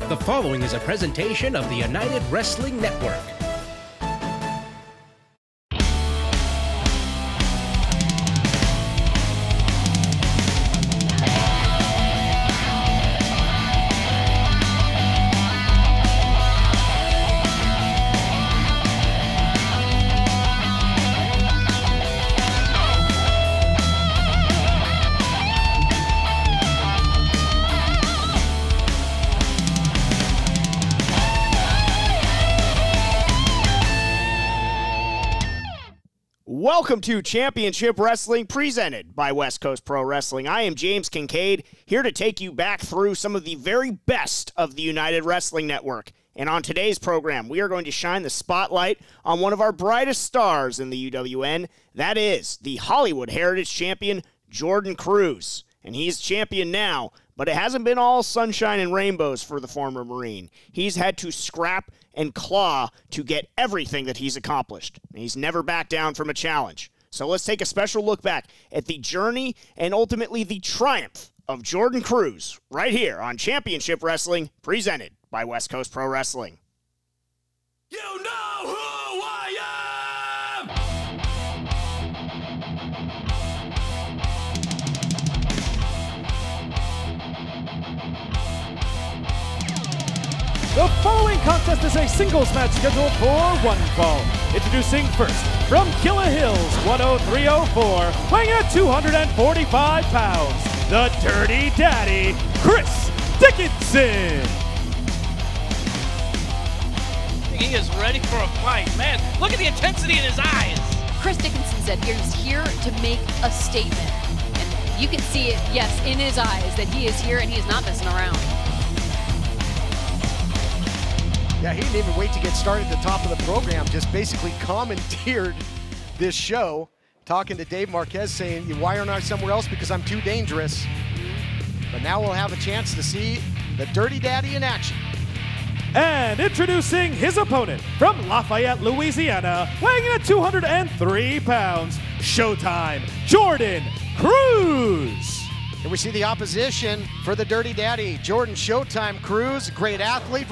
The following is a presentation of the United Wrestling Network. Welcome to Championship Wrestling, presented by West Coast Pro Wrestling. I am James Kincaid, here to take you back through some of the very best of the United Wrestling Network. And on today's program, we are going to shine the spotlight on one of our brightest stars in the UWN. That is the Hollywood Heritage Champion, Jordan Cruz. And he's champion now, but it hasn't been all sunshine and rainbows for the former Marine. He's had to scrap and claw to get everything that he's accomplished. And he's never backed down from a challenge. So let's take a special look back at the journey and ultimately the triumph of Jordan Cruz right here on Championship Wrestling, presented by West Coast Pro Wrestling. You know who I am! The following contest is a singles match scheduled for one fall. Introducing first, from Killer Hills, 10304, weighing at 245 pounds, the Dirty Daddy, Chris Dickinson. He is ready for a fight. Man, look at the intensity in his eyes. Chris Dickinson said he's here to make a statement. And you can see it, yes, in his eyes that he is here and he is not messing around. Yeah, he didn't even wait to get started at the top of the program, just basically commandeered this show, talking to Dave Marquez saying, why aren't I somewhere else? Because I'm too dangerous. But now we'll have a chance to see the Dirty Daddy in action. And introducing his opponent from Lafayette, Louisiana, weighing in at 203 pounds, Showtime, Jordan Cruz. And we see the opposition for the Dirty Daddy, Jordan Showtime Cruz, great athlete.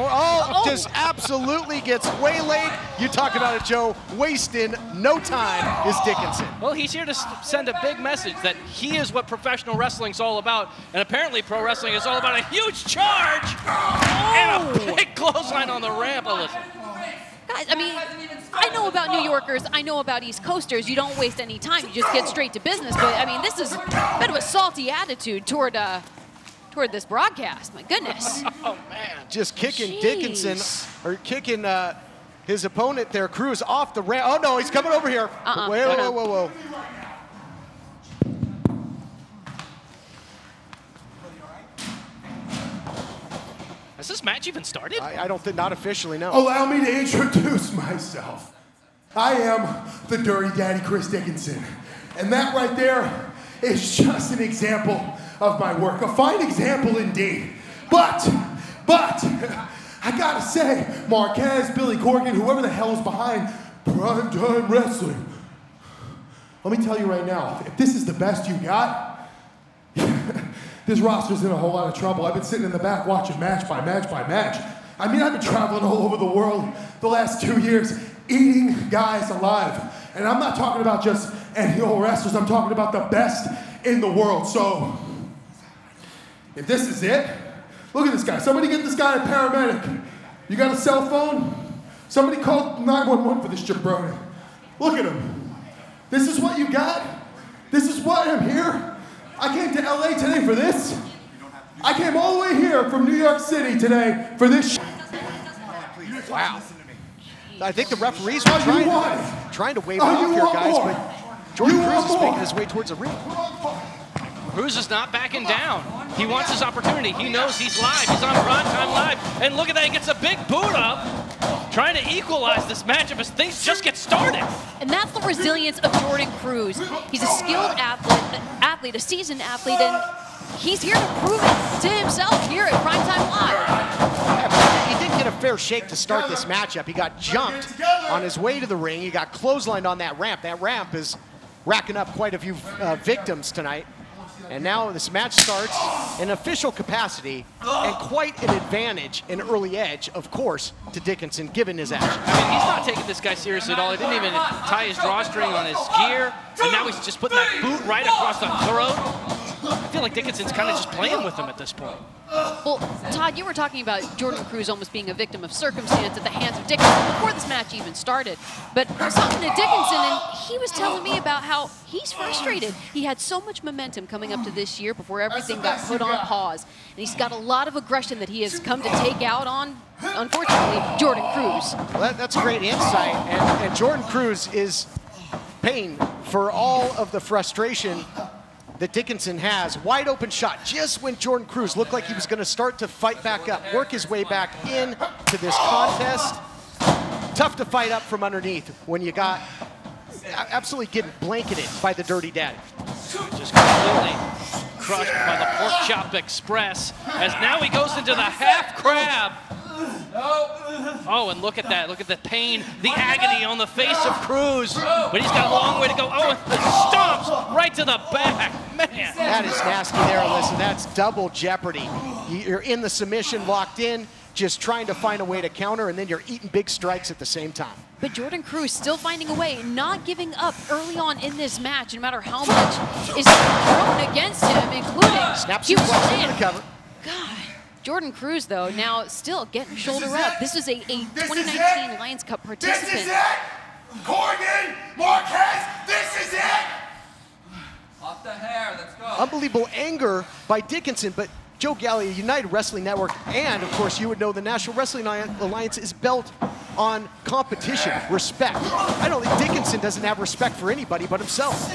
Just absolutely gets waylaid. You talk about it, Joe. Wasting no time is Dickinson. Well, he's here to send a big message that he is what professional wrestling's all about. And apparently pro wrestling is all about a huge charge and a big clothesline on the ramp. Oh, listen. Guys, I mean, I know about New Yorkers, I know about East Coasters. You don't waste any time, you just get straight to business. But I mean, this is a bit of a salty attitude toward this broadcast. My goodness. Oh man. Just kicking Jeez. Dickinson, or kicking his opponent there, Cruz, off the ramp. Oh no, he's coming over here. Whoa. Has this match even started? I don't think, not officially, no. Allow me to introduce myself. I am the Dirty Daddy, Chris Dickinson. And that right there is just an example of my work. A fine example indeed. But, I gotta say, Marquez, Billy Corgan, whoever the hell is behind Primetime Wrestling, let me tell you right now, if this is the best you got, this roster's in a whole lot of trouble. I've been sitting in the back watching match by match by match. I mean, I've been traveling all over the world the last 2 years, eating guys alive. And I'm not talking about just any old wrestlers, I'm talking about the best in the world. So, if this is it, look at this guy. Somebody get this guy a paramedic. You got a cell phone? Somebody call 911 for this jabroni. Look at him. This is what you got? This is why I'm here? I came to LA today for this. I came all the way here from New York City today for this. Wow. I think the referees were trying to wave off here, guys, but Jordan Cruz is making his way towards the ring. Cruz is not backing down. He wants his opportunity. He knows he's live. He's on Primetime Live. And look at that, he gets a big boot up, trying to equalize this matchup as things just get started. And that's the resilience of Jordan Cruz. He's a skilled athlete, a seasoned athlete, and he's here to prove it to himself here at Primetime Live. Yeah, but he didn't get a fair shake to start this matchup. He got jumped on his way to the ring. He got clotheslined on that ramp. That ramp is racking up quite a few victims tonight. And now this match starts. an official capacity and quite an advantage, an early edge, of course, to Dickinson, given his action. I mean, he's not taking this guy seriously at all. He didn't even tie his drawstring on his gear, and now he's just putting that boot right across the throat. I feel like Dickinson's kind of just playing with him at this point. Well, Todd, you were talking about Jordan Cruz almost being a victim of circumstance at the hands of Dickinson before this match even started. But I was talking to Dickinson, and he was telling me about how he's frustrated. He had so much momentum coming up to this year before everything got put on pause. And he's got a lot of aggression that he has come to take out on, unfortunately, Jordan Cruz. Well, that's great insight. And Jordan Cruz is paying for all of the frustration that Dickinson has. Wide open shot just when Jordan Cruz looked like he was going to start to fight back up, work his way back into this contest. Tough to fight up from underneath when you got absolutely getting blanketed by the Dirty Daddy. Just completely crushed by the Pork Chop Express as now he goes into the half crab. Oh, and look at that. Look at the pain, the agony on the face of Cruz. But he's got a long way to go. Oh, and stomps right to the back. Man. That is nasty there, Alyssa. That's double jeopardy. You're in the submission, locked in, just trying to find a way to counter, and then you're eating big strikes at the same time. But Jordan Cruz still finding a way, not giving up early on in this match, no matter how much is thrown against him, including snaps his flex into the cover. God. Jordan Cruz, though, now still getting shoulder up. This is a 2019 Lions Cup participant. This is it! Corgan, Marquez, this is it! Off the hair, let's go. Unbelievable anger by Dickinson, but Joe Gallia, United Wrestling Network, and of course you would know the National Wrestling Alliance is built on competition, respect. I don't think Dickinson doesn't have respect for anybody but himself.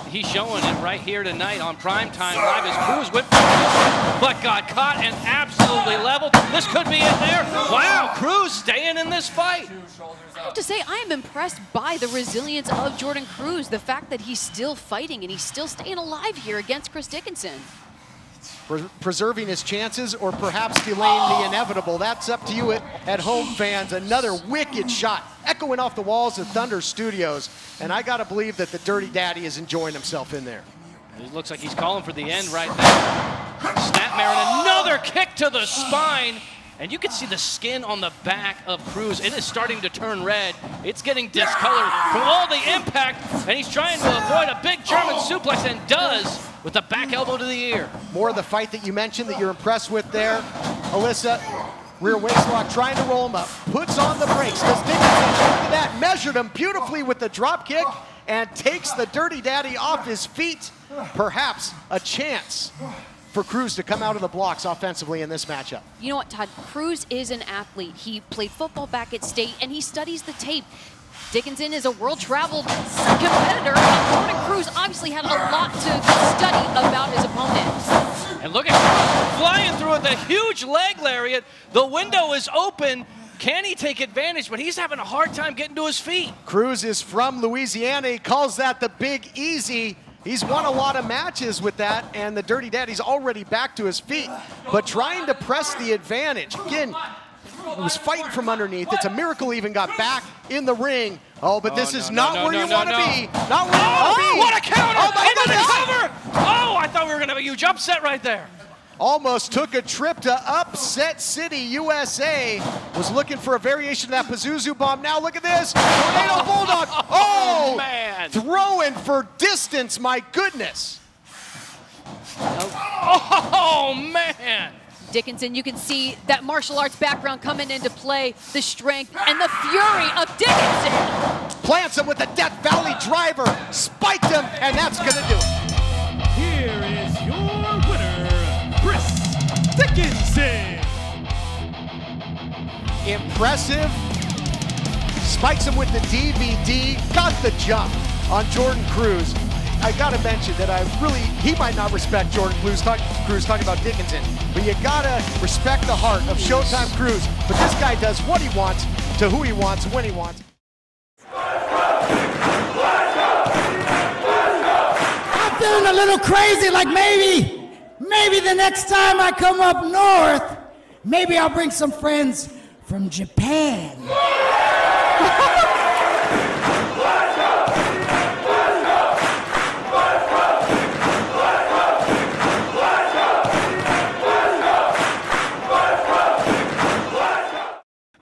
He's showing it right here tonight on Primetime Live as Cruz went for it, but got caught and absolutely leveled. This could be it there. Wow, Cruz staying in this fight. I have to say, I am impressed by the resilience of Jordan Cruz, the fact that he's still fighting and he's still staying alive here against Chris Dickinson. Preserving his chances or perhaps delaying the inevitable. That's up to you at home, fans. Another wicked shot echoing off the walls of Thunder Studios. And I got to believe that the Dirty Daddy is enjoying himself in there. It looks like he's calling for the end right there. Snapmare and another kick to the spine. And you can see the skin on the back of Cruz. It is starting to turn red. It's getting discolored from all the impact. And he's trying to avoid a big German suplex and does with the back elbow to the ear. More of the fight that you mentioned that you're impressed with there. Alyssa, rear waist lock, trying to roll him up. Puts on the brakes. Does Dickinson, look at that, measured him beautifully with the drop kick and takes the Dirty Daddy off his feet. Perhaps a chance for Cruz to come out of the blocks offensively in this matchup. You know what, Todd? Cruz is an athlete. He played football back at State, and he studies the tape. Dickinson is a world-traveled competitor, and Jordan Cruz obviously had a lot to study about his opponent. And look at Cruz flying through with a huge leg lariat. The window is open. Can he take advantage? But he's having a hard time getting to his feet. Cruz is from Louisiana. He calls that the Big Easy. He's won a lot of matches with that, and the Dirty Daddy's already back to his feet, but trying to press the advantage. Again, he was fighting from underneath. It's a miracle he even got back in the ring. Oh, but this is not where you want to be. Not where you want to be. What a counter! Oh, my Into the goodness. cover! Oh, I thought we were going to have a huge upset right there. Almost took a trip to Upset City, USA. Was looking for a variation of that Pazuzu bomb. Now look at this. Tornado Bulldog. Oh, man. Throwing for distance, my goodness. Oh, man. Dickinson, you can see that martial arts background coming into play, the strength and the fury of Dickinson. Plants him with the Death Valley driver, spiked him, and that's gonna do it. Here is your winner, Chris Dickinson. Impressive. Spikes him with the DVD, got the jump on Jordan Cruz. I gotta mention that he might not respect Jordan Cruz talking about Dickinson, but you gotta respect the heart of Showtime Cruz. But this guy does what he wants, to who he wants, when he wants. I'm feeling a little crazy, like maybe the next time I come up north, maybe I'll bring some friends from Japan.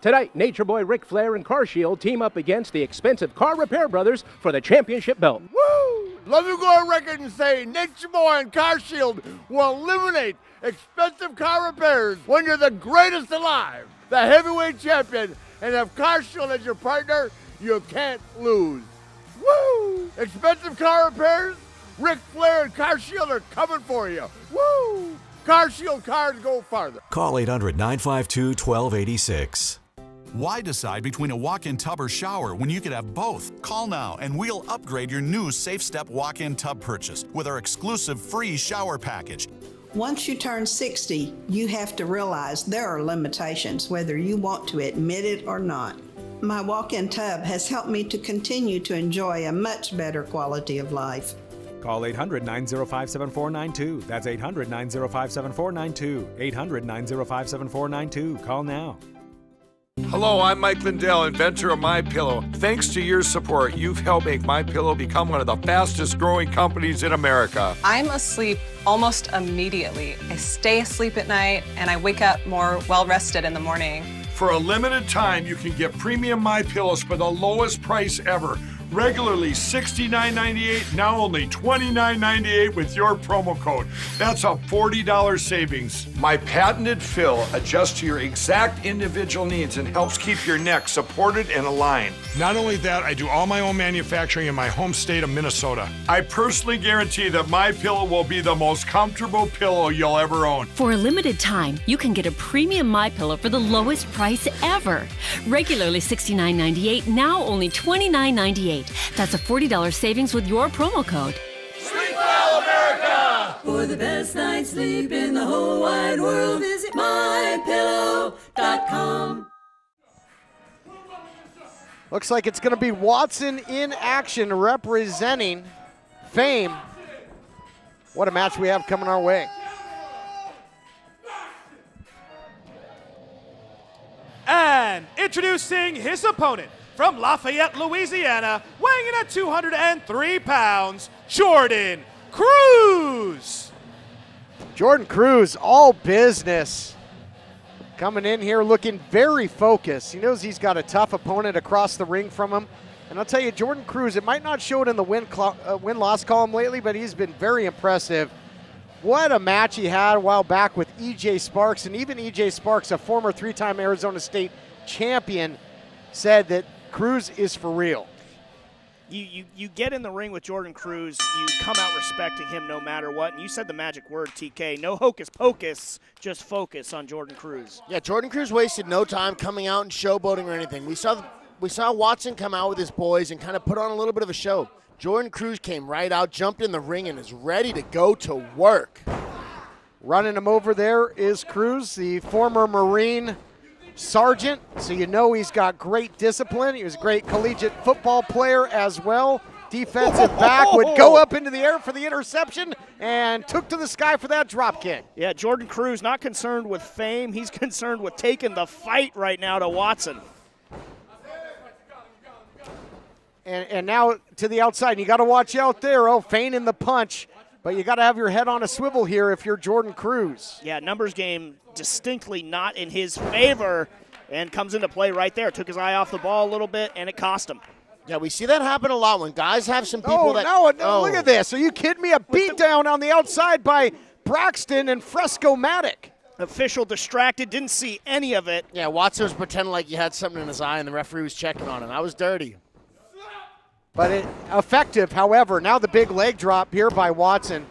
Tonight, Nature Boy Ric Flair and Car Shield team up against the expensive Car Repair Brothers for the championship belt. Woo! Let me go on record and say Nature Boy and Car Shield will eliminate expensive car repairs when you're the greatest alive, the heavyweight champion, and if Car Shield is your partner, you can't lose. Woo! Expensive car repairs, Ric Flair and Car Shield are coming for you. Woo! Car Shield cars go farther. Call 800-952-1286. Why decide between a walk-in tub or shower when you could have both? Call now and we'll upgrade your new Safe Step walk-in tub purchase with our exclusive free shower package. Once you turn 60, you have to realize there are limitations, whether you want to admit it or not. My walk-in tub has helped me to continue to enjoy a much better quality of life. Call 800-905-7492. That's 800-905-7492. 800-905-7492. Call now. Hello, I'm Mike Lindell, inventor of MyPillow. Thanks to your support, you've helped make MyPillow become one of the fastest growing companies in America. I'm asleep almost immediately. I stay asleep at night and I wake up more well-rested in the morning. For a limited time, you can get premium MyPillows for the lowest price ever. Regularly $69.98, now only $29.98 with your promo code. That's a $40 savings. My patented fill adjusts to your exact individual needs and helps keep your neck supported and aligned. Not only that, I do all my own manufacturing in my home state of Minnesota. I personally guarantee that my pillow will be the most comfortable pillow you'll ever own. For a limited time, you can get a premium MyPillow for the lowest price ever. Regularly $69.98, now only $29.98. That's a $40 savings with your promo code. Sleep well, America! For the best night's sleep in the whole wide world, visit MyPillow.com. Looks like it's going to be Watson in action representing Fame. What a match we have coming our way. And introducing his opponent from Lafayette, Louisiana, weighing in at 203 pounds, Jordan Cruz. Jordan Cruz, all business. Coming in here looking very focused. He knows he's got a tough opponent across the ring from him. And I'll tell you, Jordan Cruz, it might not show it in the win-loss column lately, but he's been very impressive. What a match he had a while back with E.J. Sparks. And even E.J. Sparks, a former three-time Arizona State champion, said that Cruz is for real. You get in the ring with Jordan Cruz, you come out respecting him no matter what. And you said the magic word, TK. No hocus pocus, just focus on Jordan Cruz. Yeah, Jordan Cruz wasted no time coming out and showboating or anything. We saw Watson come out with his boys and kind of put on a little bit of a show. Jordan Cruz came right out, jumped in the ring, and is ready to go to work. Running him over there is Cruz, the former Marine sergeant, so you know he's got great discipline. He was a great collegiate football player as well. Defensive back, would go up into the air for the interception and took to the sky for that drop kick. Yeah, Jordan Cruz not concerned with fame. He's concerned with taking the fight right now to Watson. And now to the outside. And you got to watch out there. Oh, feigning the punch. But you got to have your head on a swivel here if you're Jordan Cruz. Yeah, numbers game distinctly not in his favor and comes into play right there. Took his eye off the ball a little bit, and it cost him. Yeah, we see that happen a lot when guys have some people that... No, look at this. Are you kidding me? A beatdown on the outside by Braxton and Fresco-Matic. Official distracted, didn't see any of it. Yeah, Watson was pretending like he had something in his eye, and the referee was checking on him. That was dirty. But effective, however. Now the big leg drop here by Watson.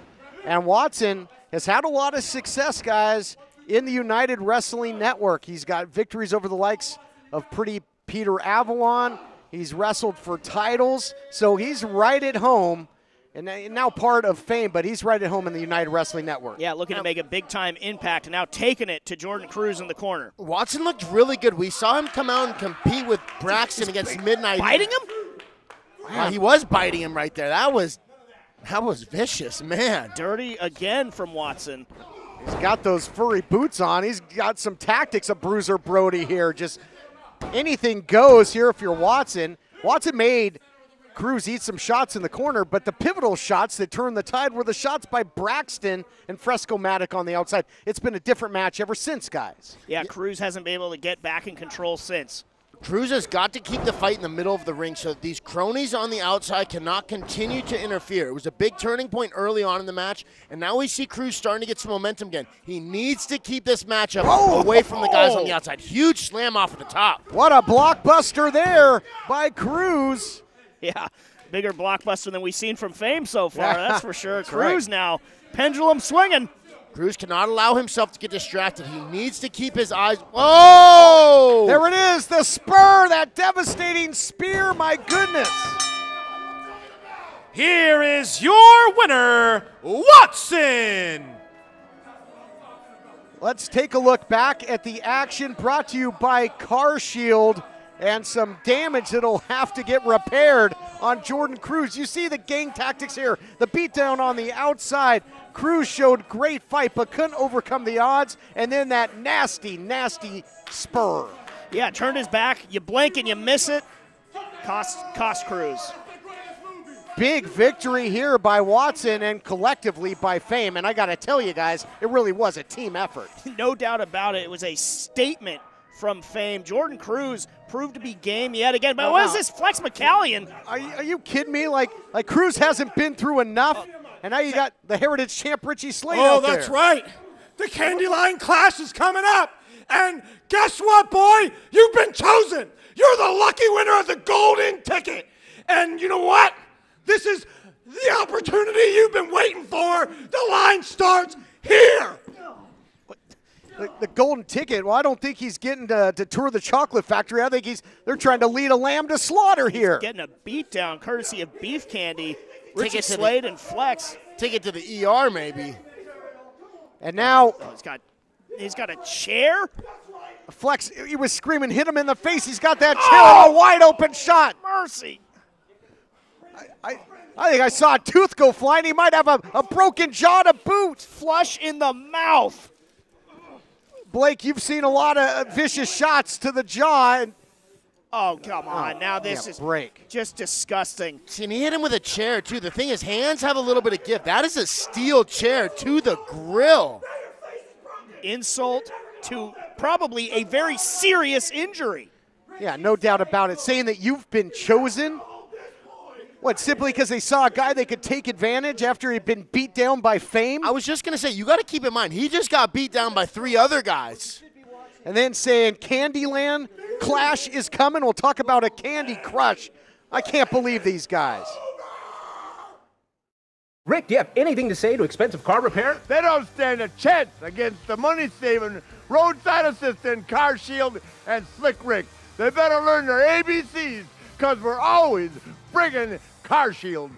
And Watson has had a lot of success, guys, in the United Wrestling Network. He's got victories over the likes of Pretty Peter Avalon. He's wrestled for titles. So he's right at home, and now part of Fame, but he's right at home in the United Wrestling Network. Yeah, looking to make a big-time impact, and now taking it to Jordan Cruz in the corner. Watson looked really good. We saw him come out and compete with Braxton against Midnight. Biting him? Wow, he was biting him right there. That was vicious, man. Dirty again from Watson. He's got those furry boots on. He's got some tactics of Bruiser Brody here. Just anything goes here if you're Watson. Watson made Cruz eats some shots in the corner, but the pivotal shots that turned the tide were the shots by Braxton and Fresco-Matic on the outside. It's been a different match ever since, guys. Yeah, Cruz hasn't been able to get back in control since. Cruz has got to keep the fight in the middle of the ring so that these cronies on the outside cannot continue to interfere. It was a big turning point early on in the match, and now we see Cruz starting to get some momentum again. He needs to keep this matchup away from the guys on the outside. Huge slam off at the top. What a blockbuster there by Cruz. Yeah, bigger blockbuster than we've seen from Fame so far, Yeah, that's for sure. that's Cruz right. now, pendulum swinging. Cruz cannot allow himself to get distracted. He needs to keep his eyes. Whoa! There it is, the spur, that devastating spear, my goodness. Here is your winner, Watson. Let's take a look back at the action brought to you by Car Shield and some damage that'll have to get repaired on Jordan Cruz. You see the gang tactics here, the beatdown on the outside. Cruz showed great fight but couldn't overcome the odds, and then that nasty, nasty spur. Yeah, turned his back, you blink and you miss it. Cost Cruz. Big victory here by Watson and collectively by Fame, and I gotta tell you guys, it really was a team effort. No doubt about it, it was a statement from Fame. Jordan Cruz proved to be game yet again, but what is this Flex McCallion? Are you kidding me? Like Cruz hasn't been through enough, and now you got the Heritage champ Richie Slade out there. Oh, that's right. The Candyline Clash is coming up. And guess what, boy? You've been chosen. You're the lucky winner of the golden ticket. And you know what? This is the opportunity you've been waiting for. The line starts here. The golden ticket, well, I don't think he's getting to tour the chocolate factory. I think they're trying to lead a lamb to slaughter here. Getting a beatdown courtesy of Beef Candy. Richie Slade and Flex. Take it to the ER, maybe. And now he's got a chair. Flex, he was screaming, hit him in the face. He's got that chair, a wide open shot. Mercy. I think I saw a tooth go flying. He might have a broken jaw to boot. Flush in the mouth. Blake, you've seen a lot of vicious shots to the jaw. And oh, come on. Now this is just disgusting. See, and he hit him with a chair, too. The thing is, hands have a little bit of gift. That is a steel chair to the grill. Insult to probably a very serious injury. Yeah, no doubt about it. Saying that you've been chosen. What, simply because they saw a guy they could take advantage after he'd been beat down by Fame? I was just going to say, you got to keep in mind, he just got beat down by 3 other guys. And then saying Candyland Clash is coming. We'll talk about a Candy Crush. I can't believe these guys. Rick, do you have anything to say to expensive car repair? They don't stand a chance against the money-saving roadside assistant, Car Shield, and Slick Rick. They better learn their ABCs, because we're always bringing Car Shield.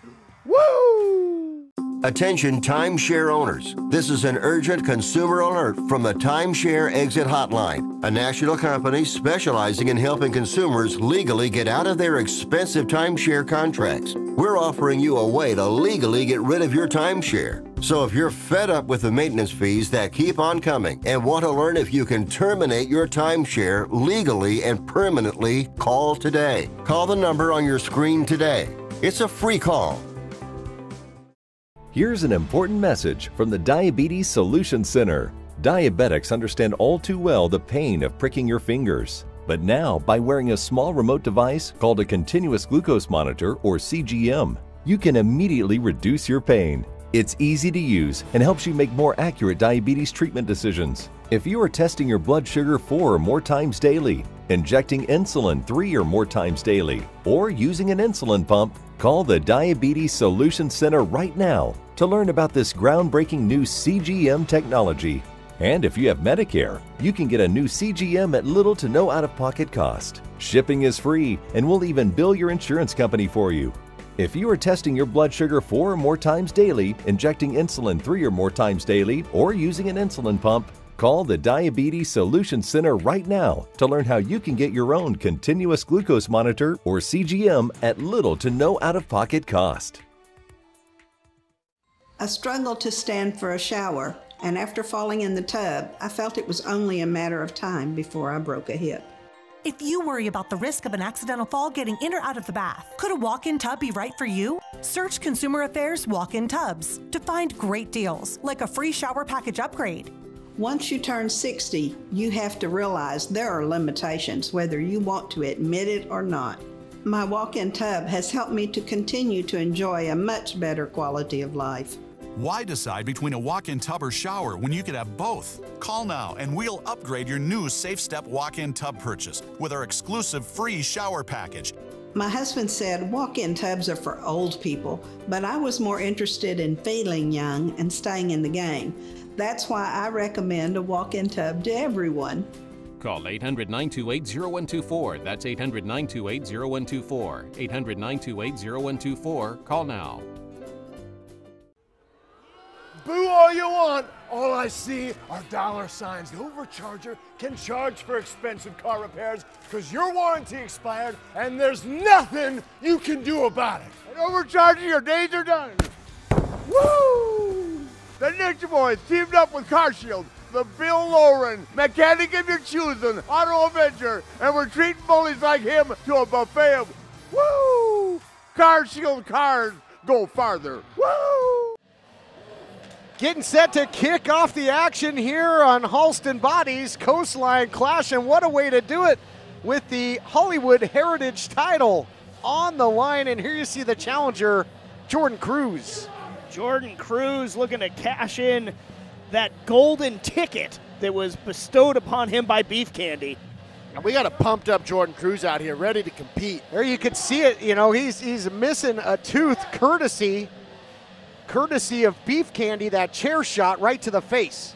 Woo! Attention timeshare owners. This is an urgent consumer alert from the Timeshare Exit Hotline, a national company specializing in helping consumers legally get out of their expensive timeshare contracts. We're offering you a way to legally get rid of your timeshare. So if you're fed up with the maintenance fees that keep on coming and want to learn if you can terminate your timeshare legally and permanently, call today. Call the number on your screen today. It's a free call. Here's an important message from the Diabetes Solution Center. Diabetics understand all too well the pain of pricking your fingers. But now, by wearing a small remote device called a continuous glucose monitor, or CGM, you can immediately reduce your pain. It's easy to use and helps you make more accurate diabetes treatment decisions. If you are testing your blood sugar 4 or more times daily, injecting insulin 3 or more times daily, or using an insulin pump, call the Diabetes Solution Center right now to learn about this groundbreaking new CGM technology. And if you have Medicare, you can get a new CGM at little to no out-of-pocket cost. Shipping is free, and we'll even bill your insurance company for you. If you are testing your blood sugar 4 or more times daily, injecting insulin 3 or more times daily, or using an insulin pump, call the Diabetes Solution Center right now to learn how you can get your own continuous glucose monitor, or CGM, at little to no out-of-pocket cost. I struggled to stand for a shower, and after falling in the tub, I felt it was only a matter of time before I broke a hip. If you worry about the risk of an accidental fall getting in or out of the bath, could a walk-in tub be right for you? Search Consumer Affairs walk-in tubs to find great deals, like a free shower package upgrade. Once you turn 60, you have to realize there are limitations, whether you want to admit it or not. My walk-in tub has helped me to continue to enjoy a much better quality of life. Why decide between a walk-in tub or shower when you could have both? Call now and we'll upgrade your new Safe Step walk-in tub purchase with our exclusive free shower package. My husband said walk-in tubs are for old people, but I was more interested in feeling young and staying in the game. That's why I recommend a walk-in tub to everyone. Call 800-928-0124. That's 800-928-0124. 800-928-0124. Call now. Boo all you want. All I see are dollar signs. The overcharger can charge for expensive car repairs because your warranty expired and there's nothing you can do about it. And overcharging, your days are done. Woo! The Ninja Boys teamed up with CarShield, the Bill Lauren, mechanic of your choosing, Auto Avenger, and we're treating bullies like him to a buffet of woo! CarShield cars go farther. Woo! Getting set to kick off the action here on Halston Bodies Coastline Clash, and what a way to do it with the Hollywood Heritage title on the line. And here you see the challenger, Jordan Cruz. Jordan Cruz looking to cash in that golden ticket that was bestowed upon him by Beef Candy. And we got a pumped up Jordan Cruz out here, ready to compete. There you can see it, you know, he's missing a tooth courtesy of Beef Candy, that chair shot right to the face.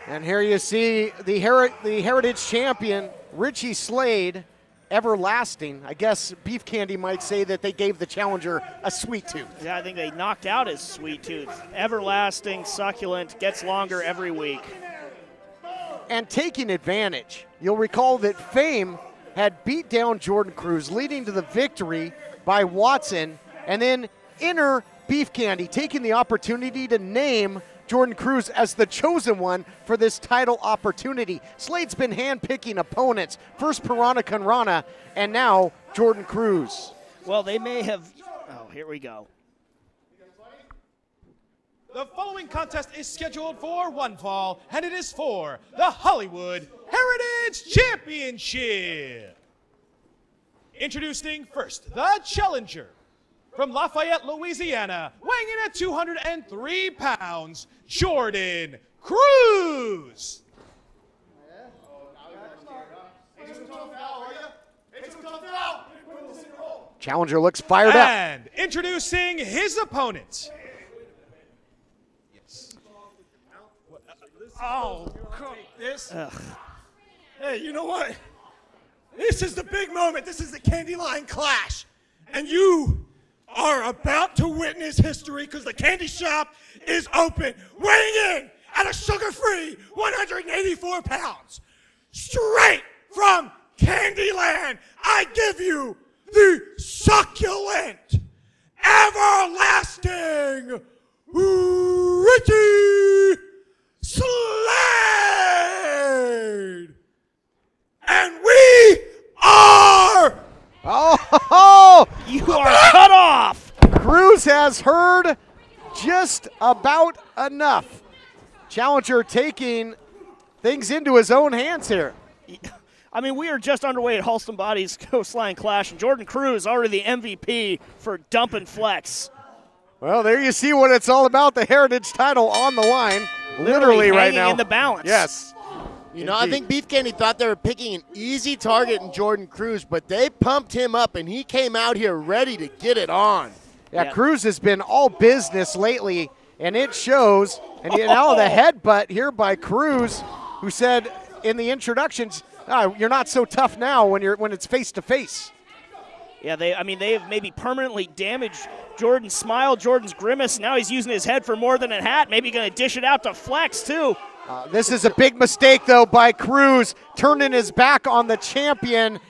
And here you see the Heritage champion, Richie Slade, everlasting. I guess Beef Candy might say that they gave the challenger a sweet tooth. Yeah, I think they knocked out his sweet tooth. Everlasting, succulent, gets longer every week. And taking advantage. You'll recall that Fame had beat down Jordan Cruz, leading to the victory by Watson, and then enter Beef Candy, taking the opportunity to name Jordan Cruz as the chosen one for this title opportunity. Slade's been hand-picking opponents, first Piranha Conrana, and now Jordan Cruz. Well, they may have, oh, here we go. The following contest is scheduled for one fall, and it is for the Hollywood Heritage Championship. Introducing first, the challenger. From Lafayette, Louisiana, weighing in at 203 pounds, Jordan Cruz. Challenger looks fired up. And introducing his opponent. Oh, this. Hey, you know what? This is the big moment. This is the Candy Line Clash. And you are about to witness history because the candy shop is open. Weighing in at a sugar-free 184 pounds. Straight from Candyland, I give you the succulent, everlasting Richie Slade! And we are... Oh, you are cut off! Cruz has heard just about enough. Challenger taking things into his own hands here. I mean, we are just underway at Halston Bodies Coastline Clash, and Jordan Cruz already the MVP for Dump and Flex. Well, there you see what it's all about, the Heritage title on the line. Literally right now. In the balance. Yes. You know, I think Beef Candy thought they were picking an easy target in Jordan Cruz, but they pumped him up, and he came out here ready to get it on. Yeah, Cruz has been all business lately, and it shows. And now the headbutt here by Cruz, who said in the introductions, you're not so tough now when it's face-to-face. Yeah, they have maybe permanently damaged Jordan's smile, Jordan's grimace. Now he's using his head for more than a hat. Maybe going to dish it out to Flex, too. This is a big mistake, though, by Cruz, turning his back on the champion.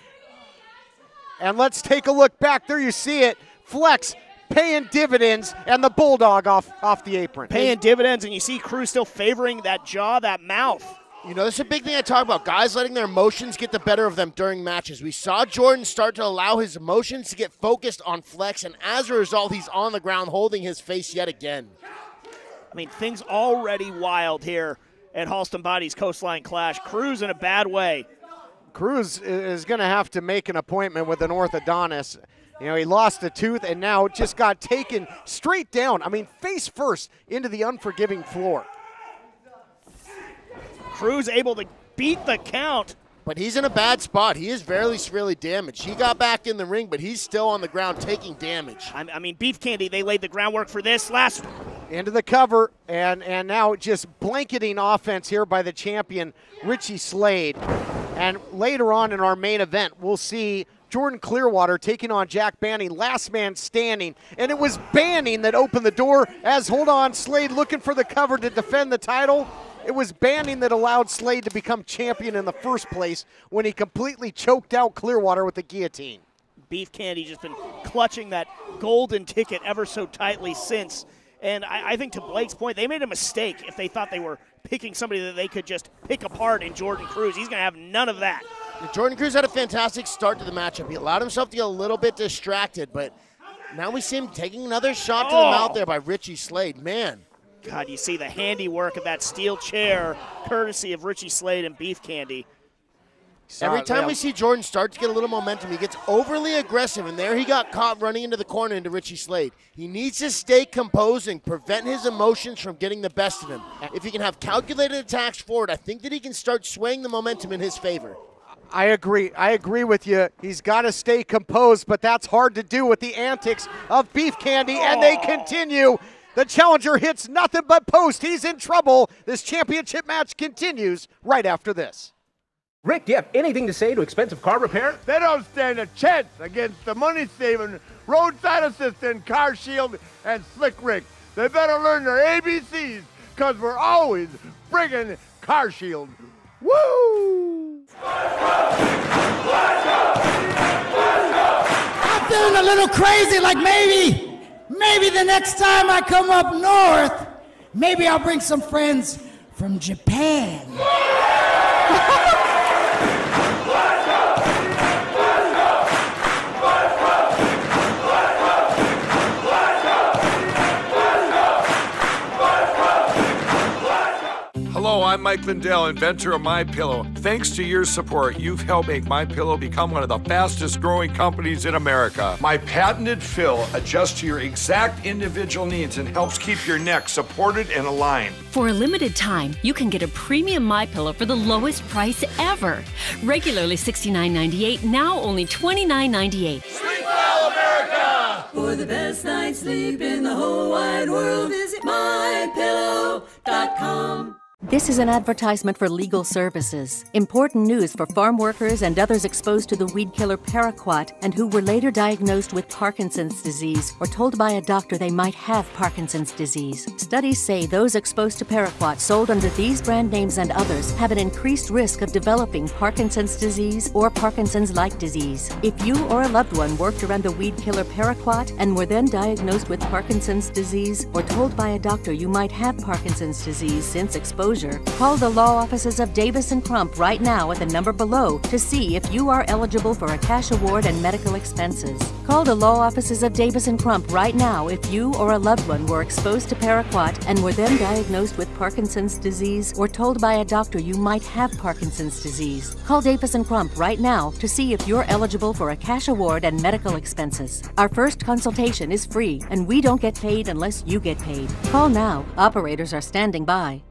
And let's take a look back. There you see it. Flex paying dividends, and the Bulldog off the apron. Paying dividends, and you see Cruz still favoring that jaw, that mouth. You know, this is a big thing I talk about, guys letting their emotions get the better of them during matches. We saw Jordan start to allow his emotions to get focused on Flex, and as a result, he's on the ground holding his face yet again. I mean, things already wild here at Halston Body's Coastline Clash. Cruz in a bad way. Cruz is going to have to make an appointment with an orthodontist. You know, he lost a tooth and now just got taken straight down. I mean, face first into the unforgiving floor. Cruz able to beat the count. But he's in a bad spot. He is very severely damaged. He got back in the ring, but he's still on the ground taking damage. I mean, Beef Candy, they laid the groundwork for this last. Into the cover, and now just blanketing offense here by the champion, Richie Slade. And later on in our main event, we'll see Jordan Clearwater taking on Jack Banning, last man standing. And it was Banning that opened the door as, hold on, Slade looking for the cover to defend the title. It was Banning that allowed Slade to become champion in the first place when he completely choked out Clearwater with the guillotine. Beef Candy just been clutching that golden ticket ever so tightly since. And I think to Blake's point, they made a mistake if they thought they were picking somebody that they could just pick apart in Jordan Cruz. He's going to have none of that. Jordan Cruz had a fantastic start to the matchup. He allowed himself to get a little bit distracted, but now we see him taking another shot to the mouth there by Richie Slade. Man. God, you see the handiwork of that steel chair, courtesy of Richie Slade and Beef Candy. Every time we see Jordan start to get a little momentum, he gets overly aggressive, and there he got caught running into the corner into Richie Slade. He needs to stay composed and prevent his emotions from getting the best of him. If he can have calculated attacks forward, I think that he can start swaying the momentum in his favor. I agree with you. He's got to stay composed, but that's hard to do with the antics of Beef Candy, and they continue. The challenger hits nothing but post. He's in trouble. This championship match continues right after this. Rick, do you have anything to say to expensive car repair? They don't stand a chance against the money-saving roadside assistant, Car Shield, and Slick Rick. They better learn their ABCs, because we're always bringing Car Shield. Woo! I'm feeling a little crazy, like maybe the next time I come up north, maybe I'll bring some friends from Japan. Hello, I'm Mike Lindell, inventor of MyPillow. Thanks to your support, you've helped make MyPillow become one of the fastest growing companies in America. My patented fill adjusts to your exact individual needs and helps keep your neck supported and aligned. For a limited time, you can get a premium MyPillow for the lowest price ever. Regularly $69.98, now only $29.98. Sleep well, America! For the best night's sleep in the whole wide world, visit mypillow.com. This is an advertisement for legal services. Important news for farm workers and others exposed to the weed killer PARAQUAT and who were later diagnosed with Parkinson's disease or told by a doctor they might have Parkinson's disease. Studies say those exposed to PARAQUAT sold under these brand names and others have an increased risk of developing Parkinson's disease or Parkinson's-like disease. If you or a loved one worked around the weed killer PARAQUAT and were then diagnosed with Parkinson's disease or told by a doctor you might have Parkinson's disease since exposure, call the law offices of Davis & Crump right now at the number below to see if you are eligible for a cash award and medical expenses. Call the law offices of Davis & Crump right now if you or a loved one were exposed to PARAQUAT and were then diagnosed with Parkinson's disease or told by a doctor you might have Parkinson's disease. Call Davis & Crump right now to see if you're eligible for a cash award and medical expenses. Our first consultation is free, and we don't get paid unless you get paid. Call now. Operators are standing by.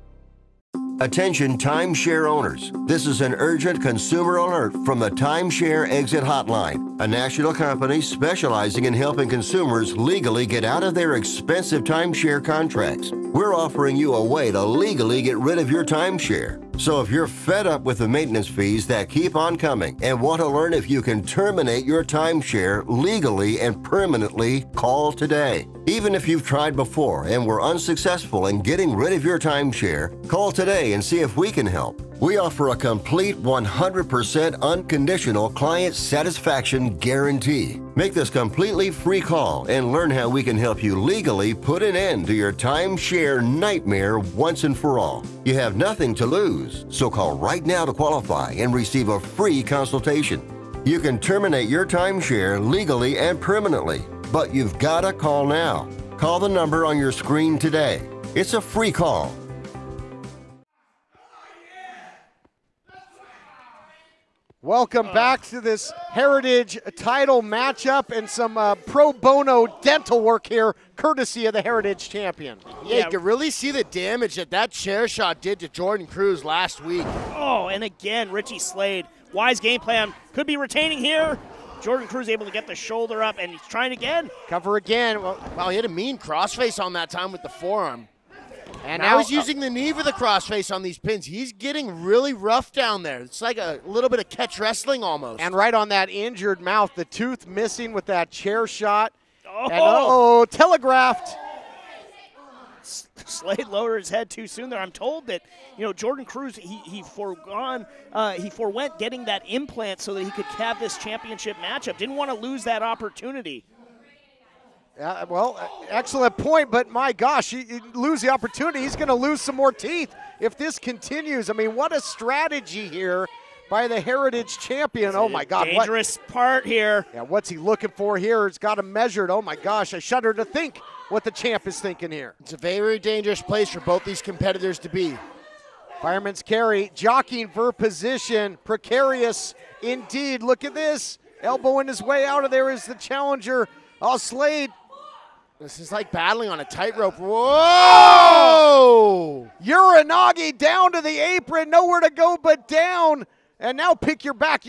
Attention timeshare owners. This is an urgent consumer alert from the Timeshare Exit Hotline, a national company specializing in helping consumers legally get out of their expensive timeshare contracts. We're offering you a way to legally get rid of your timeshare. So if you're fed up with the maintenance fees that keep on coming and want to learn if you can terminate your timeshare legally and permanently, call today. Even if you've tried before and were unsuccessful in getting rid of your timeshare, call today and see if we can help. We offer a complete 100% unconditional client satisfaction guarantee. Make this completely free call and learn how we can help you legally put an end to your timeshare nightmare once and for all. You have nothing to lose, so call right now to qualify and receive a free consultation. You can terminate your timeshare legally and permanently, but you've got to call now. Call the number on your screen today. It's a free call. Welcome back to this Heritage title matchup and some pro bono dental work here, courtesy of the Heritage champion. Yeah, you can really see the damage that chair shot did to Jordan Cruz last week. Oh, and again, Richie Slade, wise game plan, could be retaining here. Jordan Cruz able to get the shoulder up, and he's trying again. Cover again. Well, he had a mean crossface on that time with the forearm. And now he's using the knee for the crossface on these pins. He's getting really rough down there. It's like a little bit of catch wrestling almost. And right on that injured mouth, the tooth missing with that chair shot. Oh, and telegraphed. Slade lowered his head too soon there. I'm told that, Jordan Cruz, he forewent getting that implant so that he could have this championship matchup. Didn't want to lose that opportunity. Well, excellent point, but my gosh, you lose the opportunity. He's going to lose some more teeth if this continues. I mean, what a strategy here by the Heritage champion. Oh, my God. Dangerous part here. Yeah, what's he looking for here? He's got him measured. Oh, my gosh, I shudder to think what the champ is thinking here. It's a very dangerous place for both these competitors to be. Fireman's carry, jockeying for position, precarious indeed. Look at this. Elbowing his way out of there is the challenger. Oh, Slade. This is like battling on a tightrope. Whoa! Uranagi down to the apron, nowhere to go but down. And now pick your back,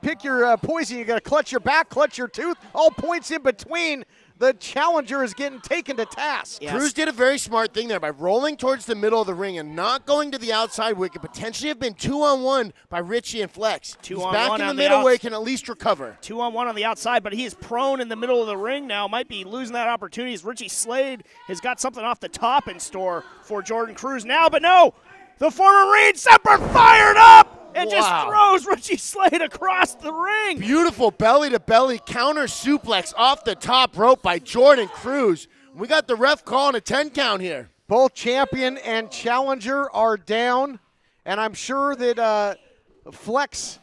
pick your poison. You got to clutch your back, clutch your tooth. All points in between. The challenger is getting taken to task. Yes. Cruz did a very smart thing there by rolling towards the middle of the ring and not going to the outside where it could potentially have been 2-on-1 by Richie and Flex. He's back in the middle where he can at least recover. 2-on-1 on the outside, but he is prone in the middle of the ring now. Might be losing that opportunity as Richie Slade has got something off the top in store for Jordan Cruz now, but no! The former Marine Semper fired up! And just throws Richie Slade across the ring. Beautiful belly-to-belly counter suplex off the top rope by Jordan Cruz. We got the ref calling a 10 count here. Both champion and challenger are down, and I'm sure that Flex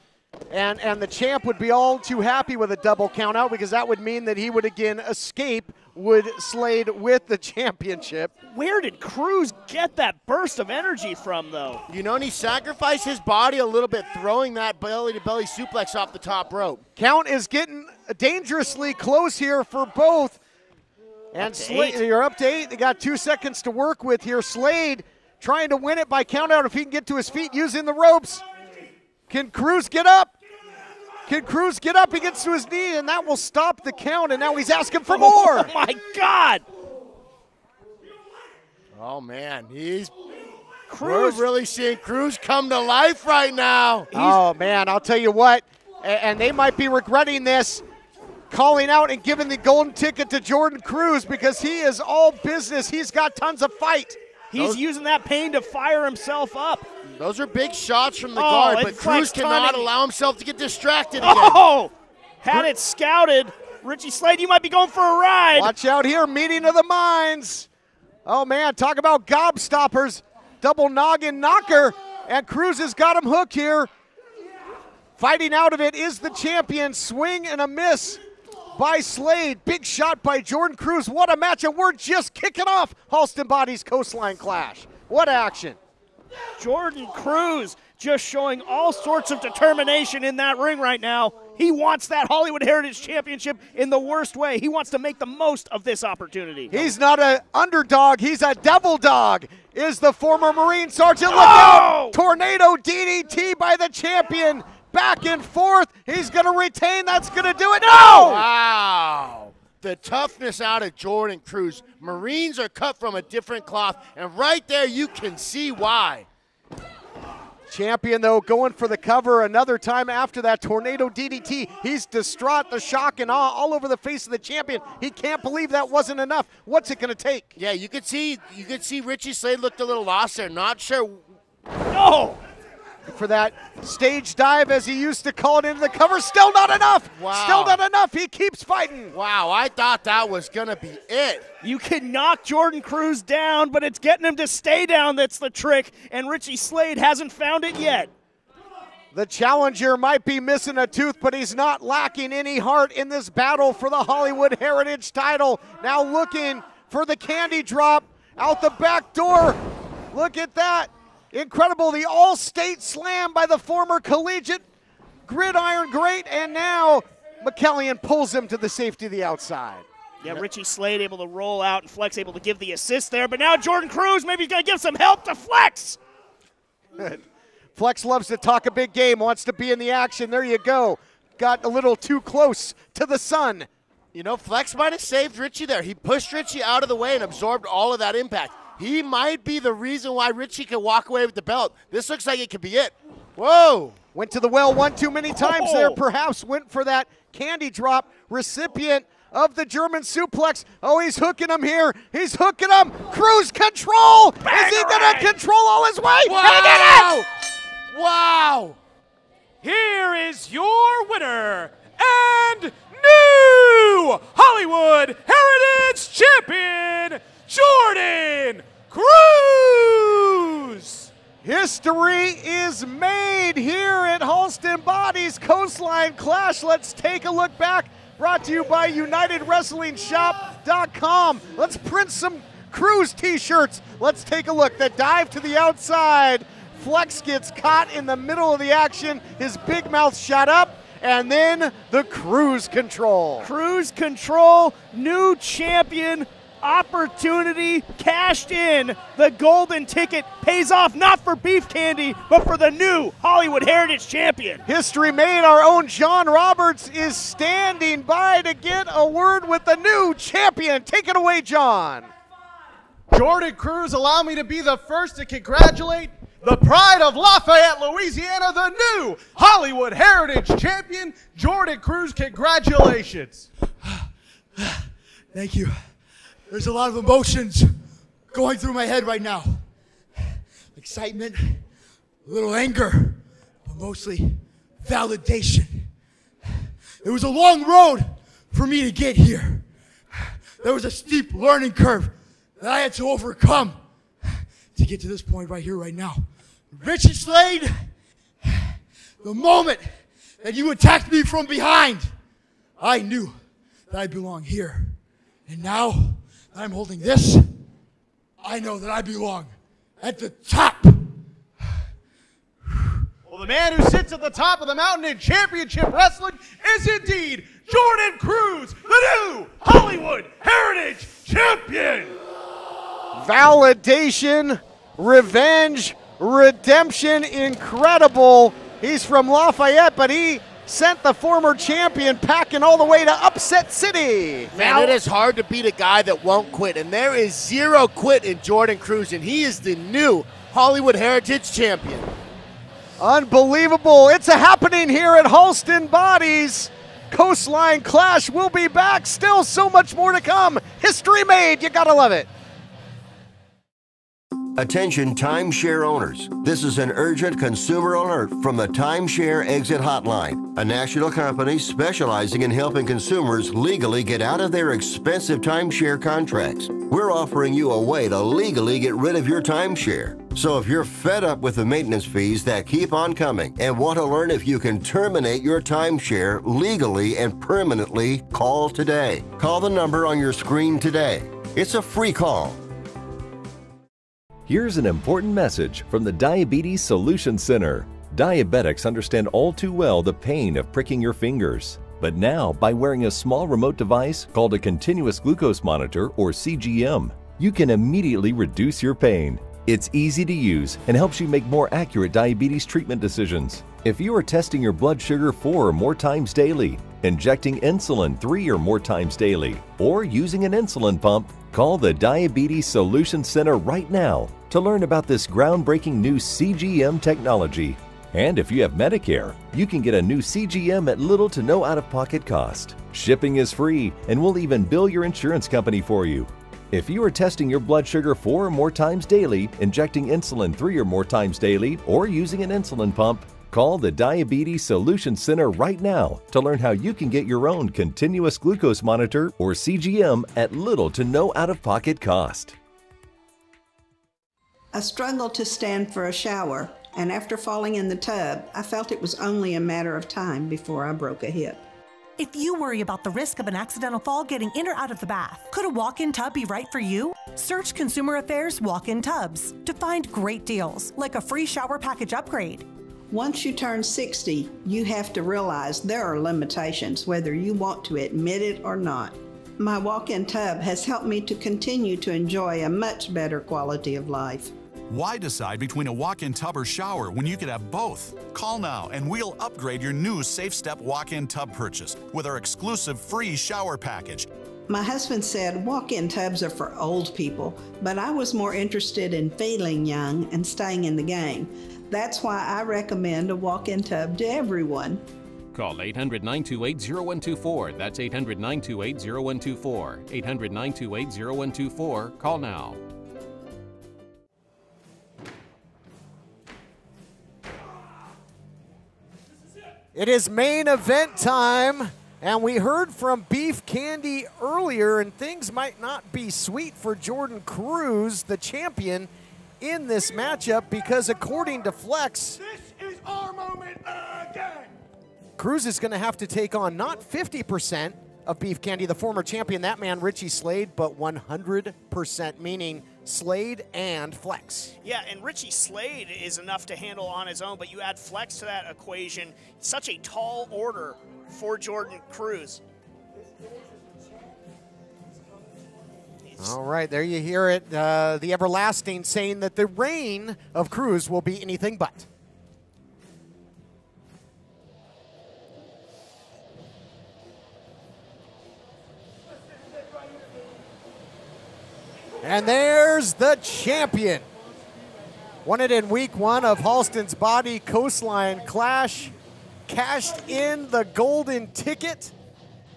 and the champ would be all too happy with a double count out because that would mean that he would again escape with Slade with the championship. Where did Cruz get that burst of energy from, though? And he sacrificed his body a little bit, throwing that belly-to-belly suplex off the top rope. Count is getting dangerously close here for both. And Slade, you're up to 8. They got 2 seconds to work with here. Slade trying to win it by count out if he can get to his feet using the ropes. Can Cruz get up? Can Cruz get up? He gets to his knee, and that will stop the count, and now he's asking for more. Oh, my God. Oh, man. We're really seeing Cruz come to life right now. Oh, man, I'll tell you what, and they might be regretting this, calling out and giving the golden ticket to Jordan Cruz because he is all business. He's got tons of fight. He's using that pain to fire himself up. Those are big shots from the guard, but Cruz cannot allow himself to get distracted again. Oh! Had it scouted. Richie Slade, you might be going for a ride. Watch out here, meeting of the minds. Oh, man, talk about gobstoppers. Double noggin knocker, and Cruz has got him hooked here. Fighting out of it is the champion. Swing and a miss by Slade. Big shot by Jordan Cruz. What a match, and we're just kicking off Halston Body's Coastline Clash. What action. Jordan Cruz just showing all sorts of determination in that ring right now. He wants that Hollywood Heritage Championship in the worst way. He wants to make the most of this opportunity. He's not an underdog. He's a devil dog, is the former Marine Sergeant. Look out! Tornado DDT by the champion. Back and forth. He's going to retain. That's going to do it. No! Wow. The toughness out of Jordan Cruz. Marines are cut from a different cloth, and right there you can see why. Champion, though, going for the cover another time after that tornado DDT. He's distraught, the shock and awe all over the face of the champion. He can't believe that wasn't enough. What's it going to take? Yeah, you could see Richie Slade looked a little lost there. Not sure. No! For that stage dive, as he used to call it, into the cover. Still not enough. Wow. Still not enough. He keeps fighting. Wow, I thought that was going to be it. You can knock Jordan Cruz down, but it's getting him to stay down that's the trick, and Richie Slade hasn't found it yet. The challenger might be missing a tooth, but he's not lacking any heart in this battle for the Hollywood Heritage title. Now looking for the candy drop out the back door. Look at that. Incredible, the all-state slam by the former collegiate gridiron great, and now McKellian pulls him to the safety of the outside. Yeah, Richie Slade able to roll out and Flex able to give the assist there, but now Jordan Cruz maybe he's going to give some help to Flex. Flex loves to talk a big game, wants to be in the action. There you go. Got a little too close to the sun. You know, Flex might have saved Richie there. He pushed Richie out of the way and absorbed all of that impact. He might be the reason why Richie can walk away with the belt. This looks like it could be it. Whoa. Went to the well one too many times there, perhaps went for that candy drop. Recipient of the German suplex. Oh, he's hooking him here. He's hooking him. Cruz control. Is he going to control all his way? Wow. He did it. Wow. Here is your winner and new Hollywood Heritage Champion, Jordan Cruz! History is made here at Halston Body's Coastline Clash. Let's take a look back. Brought to you by UnitedWrestlingShop.com. Let's print some Cruz t-shirts. Let's take a look. The dive to the outside. Flex gets caught in the middle of the action. His big mouth shot up. And then the Cruz control. Cruz control, new champion. Opportunity cashed in. The golden ticket pays off not for beef candy, but for the new Hollywood Heritage Champion. History made. Our own John Roberts is standing by to get a word with the new champion. Take it away, John. Jordan Cruz, allow me to be the first to congratulate the pride of Lafayette, Louisiana, the new Hollywood Heritage Champion, Jordan Cruz. Congratulations. Thank you. There's a lot of emotions going through my head right now. Excitement, a little anger, but mostly validation. It was a long road for me to get here. There was a steep learning curve that I had to overcome to get to this point right here, right now. Richie Slade, the moment that you attacked me from behind, I knew that I belong here. And now I'm holding this, I know that I belong at the top. Well, the man who sits at the top of the mountain in championship wrestling is indeed Jordan Cruz, the new Hollywood Heritage Champion. Validation, revenge, redemption, incredible. He's from Lafayette, but he sent the former champion packing all the way to Upset City. Man, it is hard to beat a guy that won't quit, and there is zero quit in Jordan Cruz, and he is the new Hollywood Heritage Champion. Unbelievable. It's a happening here at Halston Bodies. Coastline Clash will be back. Still so much more to come. History made. You gotta love it. Attention timeshare owners. This is an urgent consumer alert from the Timeshare Exit Hotline, a national company specializing in helping consumers legally get out of their expensive timeshare contracts. We're offering you a way to legally get rid of your timeshare. So if you're fed up with the maintenance fees that keep on coming and want to learn if you can terminate your timeshare legally and permanently, call today. Call the number on your screen today. It's a free call. Here's an important message from the Diabetes Solution Center. Diabetics understand all too well the pain of pricking your fingers. But now, by wearing a small remote device called a continuous glucose monitor, or CGM, you can immediately reduce your pain. It's easy to use and helps you make more accurate diabetes treatment decisions. If you are testing your blood sugar 4 or more times daily, injecting insulin 3 or more times daily, or using an insulin pump, call the Diabetes Solution Center right now to learn about this groundbreaking new CGM technology. And if you have Medicare, you can get a new CGM at little to no out-of-pocket cost. Shipping is free, and we'll even bill your insurance company for you. If you are testing your blood sugar 4 or more times daily, injecting insulin 3 or more times daily, or using an insulin pump, call the Diabetes Solution Center right now to learn how you can get your own continuous glucose monitor or CGM at little to no out-of-pocket cost. I struggled to stand for a shower, and after falling in the tub, I felt it was only a matter of time before I broke a hip. If you worry about the risk of an accidental fall getting in or out of the bath, could a walk-in tub be right for you? Search Consumer Affairs walk-in tubs to find great deals, like a free shower package upgrade. Once you turn 60, you have to realize there are limitations, whether you want to admit it or not. My walk-in tub has helped me to continue to enjoy a much better quality of life. Why decide between a walk-in tub or shower when you could have both? Call now and we'll upgrade your new Safe Step walk-in tub purchase with our exclusive free shower package. My husband said walk-in tubs are for old people, but I was more interested in feeling young and staying in the game. That's why I recommend a walk-in tub to everyone. Call 800-928-0124. That's 800-928-0124. 800-928-0124. Call now. It is main event time, and we heard from Beef Candy earlier, and things might not be sweet for Jordan Cruz, the champion, in this matchup, because according to Flex, This is our moment again. Cruz is going to have to take on not 50% of Beef Candy, the former champion, that man Richie Slade, but 100%, meaning Slade and Flex. Yeah, and Richie Slade is enough to handle on his own, but you add Flex to that equation. Such a tall order for Jordan Cruz. All right, there you hear it. The Everlasting saying that the reign of Cruz will be anything but. And there's the champion. Won it in week 1 of Halston's Body Coastline Clash. Cashed in the golden ticket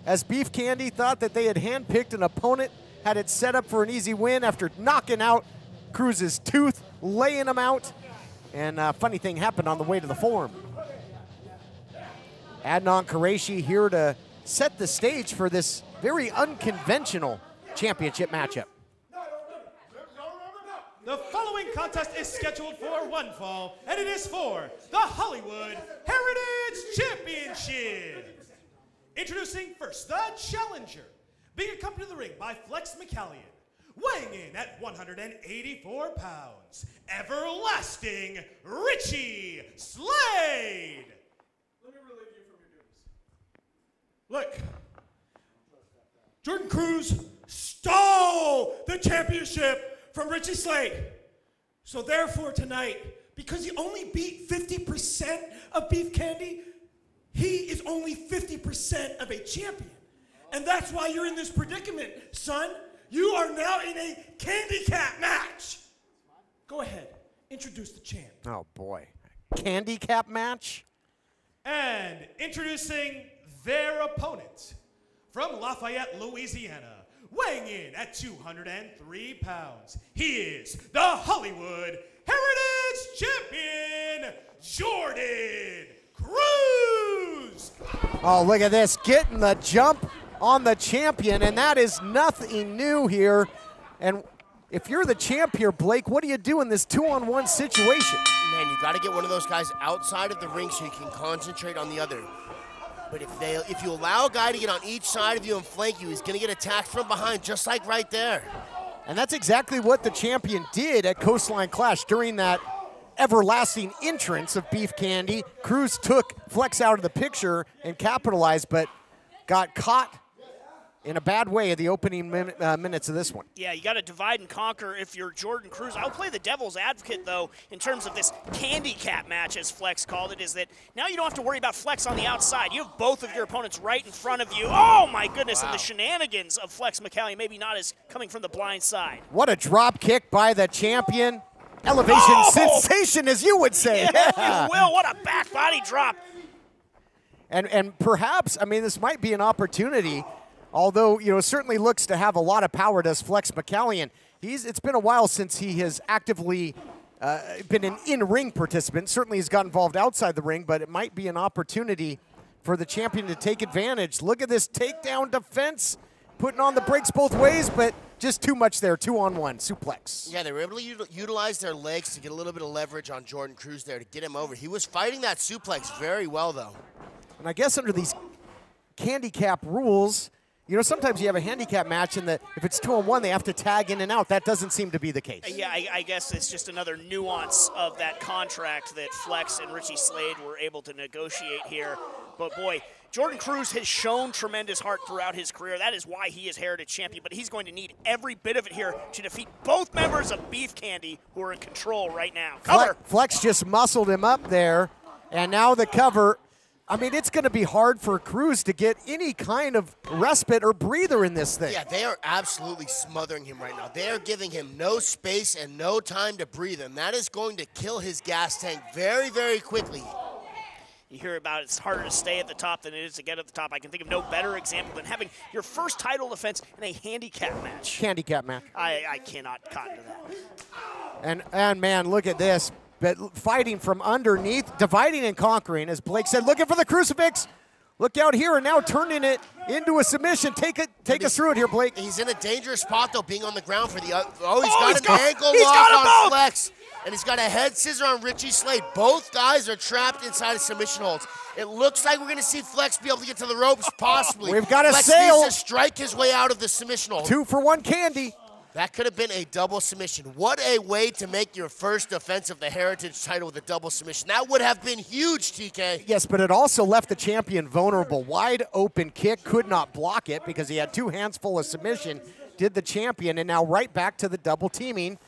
as Beef Candy thought that they had handpicked an opponent, had it set up for an easy win after knocking out Cruz's tooth, laying him out. And a funny thing happened on the way to the form. Adnan Qureshi here to set the stage for this very unconventional championship matchup. The following contest is scheduled for one fall, and it is for the Hollywood Heritage Championship. Introducing first, the challenger, being accompanied to the ring by Flex McCallion, weighing in at 184 pounds, Everlasting Richie Slade. Let me relieve you from your duties. Look, Jordan Cruz stole the championship from Richie Slade. So therefore tonight, because he only beat 50% of Beef Candy, he is only 50% of a champion. And that's why you're in this predicament, son. You are now in a handicap match. Go ahead, introduce the champ. Oh boy, handicap match? And introducing their opponent from Lafayette, Louisiana, weighing in at 203 pounds, he is the Hollywood Heritage Champion, Jordan Cruz. Oh, look at this, getting the jump on the champion, and that is nothing new here. And if you're the champ here, Blake, what do you do in this 2-on-1 situation? Man, you got to get one of those guys outside of the ring so you can concentrate on the other. But if you allow a guy to get on each side of you and flank you, he's going to get attacked from behind, just like right there. And that's exactly what the champion did at Coastline Clash during that everlasting entrance of Beef Candy. Cruz took Flex out of the picture and capitalized, but got caught in a bad way at the opening minutes of this one. Yeah, you got to divide and conquer if you're Jordan Cruz. I'll play the devil's advocate, though, in terms of this handicap match, as Flex called it, is that now you don't have to worry about Flex on the outside. You have both of your opponents right in front of you. Oh, my goodness, wow. And the shenanigans of Flex McCallion maybe not as coming from the blind side. What a drop kick by the champion. elevation sensation, as you would say. Yeah, you will. What a back body drop. And perhaps, I mean, this might be an opportunity, although, you know, certainly looks to have a lot of power, does Flex McCallion. It's been a while since he has actively been an in-ring participant. Certainly he's got involved outside the ring, but it might be an opportunity for the champion to take advantage. Look at this takedown defense, putting on the brakes both ways, but just too much there, 2-on-1, suplex. Yeah, they were able to utilize their legs to get a little bit of leverage on Jordan Cruz there to get him over. He was fighting that suplex very well, though. And I guess under these handicap rules, you know, sometimes you have a handicap match and if it's 2-on-1, they have to tag in and out. That doesn't seem to be the case. Yeah, I guess it's just another nuance of that contract that Flex and Richie Slade were able to negotiate here. But boy, Jordan Cruz has shown tremendous heart throughout his career. That is why he is Heritage Champion, but he's going to need every bit of it here to defeat both members of Beef Candy who are in control right now. Cover. Flex just muscled him up there, and now the cover. I mean, it's going to be hard for Cruz to get any kind of respite or breather in this thing. Yeah, they are absolutely smothering him right now. They are giving him no space and no time to breathe, and that is going to kill his gas tank very, very quickly. You hear about it's harder to stay at the top than it is to get at the top. I can think of no better example than having your first title defense in a handicap match. Handicap match. I cannot cotton to that. And man, look at this. But fighting from underneath, dividing and conquering, as Blake said, looking for the crucifix. Look out here, and now turning it into a submission. Take us through it here, Blake. He's in a dangerous spot, though, being on the ground for the he's got an ankle lock on Flex. And he's got a head scissor on Richie Slade. Both guys are trapped inside of submission holds. It looks like we're going to see Flex be able to get to the ropes, possibly. We've got a Flex sail. needs to strike his way out of the submission hold. 2-for-1 Candy. That could have been a double submission. What a way to make your first defense of the Heritage title with a double submission. That would have been huge, TK. Yes, but it also left the champion vulnerable. Wide open kick, could not block it because he had 2 hands full of submission. Did the champion, and now right back to the double teaming.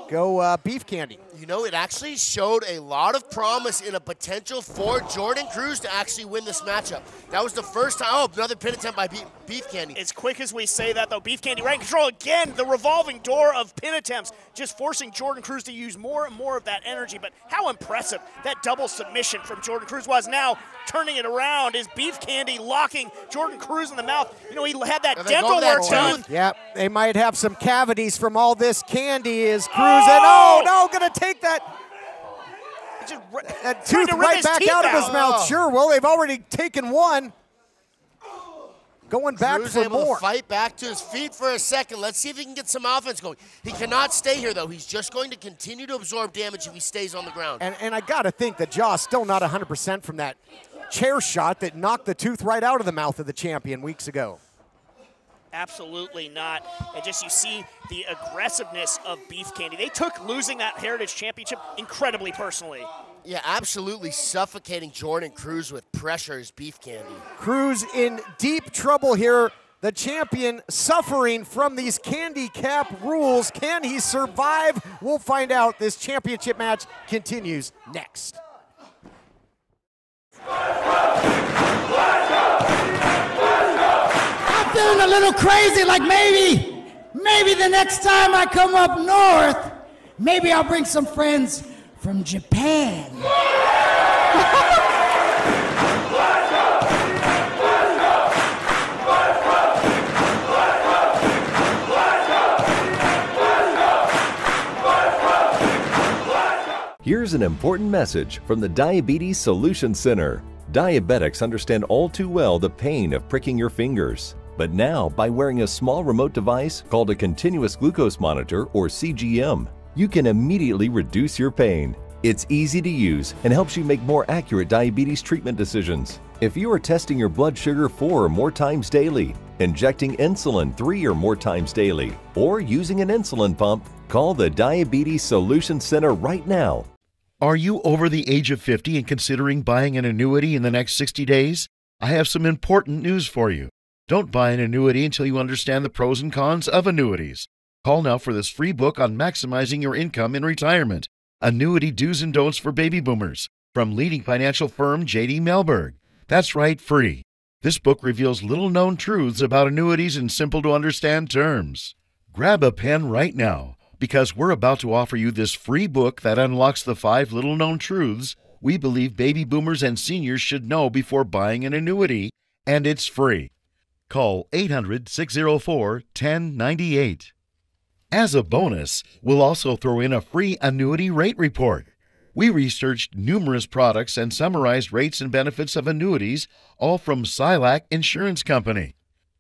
Go Beef Candy. You know, it actually showed a lot of promise in a potential for Jordan Cruz to actually win this matchup. That was the first time. Oh, another pin attempt by Beef Candy. As quick as we say that, though, Beef Candy right in control again. The revolving door of pin attempts, just forcing Jordan Cruz to use more and more of that energy. But how impressive that double submission from Jordan Cruz was. Now turning it around is Beef Candy locking Jordan Cruz in the mouth. You know, he had that dental work done. Yeah, they might have some cavities from all this candy. Is Cruz, and oh no, gonna take that tooth right back out of his mouth. Sure, well, they've already taken one. Going back Cruz for able more. to fight back to his feet for a second. Let's see if he can get some offense going. He cannot stay here, though. He's just going to continue to absorb damage if he stays on the ground. And I got to think the jaw's still not 100% from that chair shot that knocked the tooth right out of the mouth of the champion weeks ago. Absolutely not. And just you see the aggressiveness of Beef Candy. They took losing that Heritage Championship incredibly personally. Yeah, absolutely suffocating Jordan Cruz with pressure is Beef Candy. Cruz in deep trouble here. The champion suffering from these candy cap rules. Can he survive? We'll find out. This championship match continues next. I'm feeling a little crazy, like maybe the next time I come up north, maybe I'll bring some friends from Japan. Here's an important message from the Diabetes Solution Center. Diabetics understand all too well the pain of pricking your fingers. But now, by wearing a small remote device called a continuous glucose monitor, or CGM, you can immediately reduce your pain. It's easy to use and helps you make more accurate diabetes treatment decisions. If you are testing your blood sugar 4 or more times daily, injecting insulin 3 or more times daily, or using an insulin pump, call the Diabetes Solution Center right now. Are you over the age of 50 and considering buying an annuity in the next 60 days? I have some important news for you. Don't buy an annuity until you understand the pros and cons of annuities. Call now for this free book on maximizing your income in retirement. Annuity Do's and Don'ts for Baby Boomers from leading financial firm J.D. Mellberg. That's right, free. This book reveals little-known truths about annuities in simple-to-understand terms. Grab a pen right now. Because we're about to offer you this free book that unlocks the 5 little-known truths we believe baby boomers and seniors should know before buying an annuity, and it's free. Call 800-604-1098. As a bonus, we'll also throw in a free annuity rate report. We researched numerous products and summarized rates and benefits of annuities, all from Silac Insurance Company.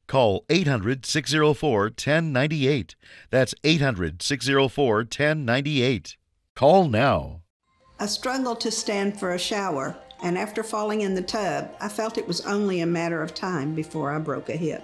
Call 800-604-1098. That's 800-604-1098. Call now. I struggled to stand for a shower, and after falling in the tub, I felt it was only a matter of time before I broke a hip.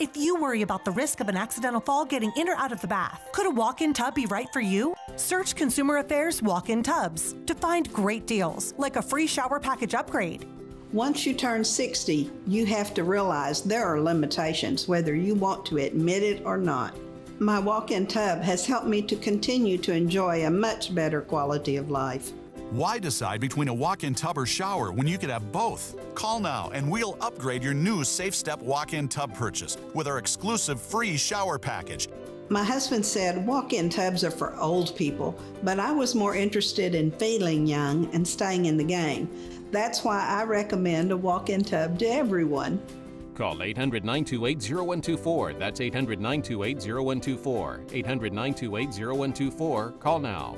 If you worry about the risk of an accidental fall getting in or out of the bath, could a walk-in tub be right for you? Search Consumer Affairs Walk-in Tubs to find great deals, like a free shower package upgrade. Once you turn 60, you have to realize there are limitations, whether you want to admit it or not. My walk-in tub has helped me to continue to enjoy a much better quality of life. Why decide between a walk-in tub or shower when you could have both? Call now and we'll upgrade your new Safe Step walk-in tub purchase with our exclusive free shower package. My husband said walk-in tubs are for old people, but I was more interested in feeling young and staying in the game. That's why I recommend a walk-in tub to everyone. Call 800-928-0124. That's 800-928-0124. 800-928-0124. Call now.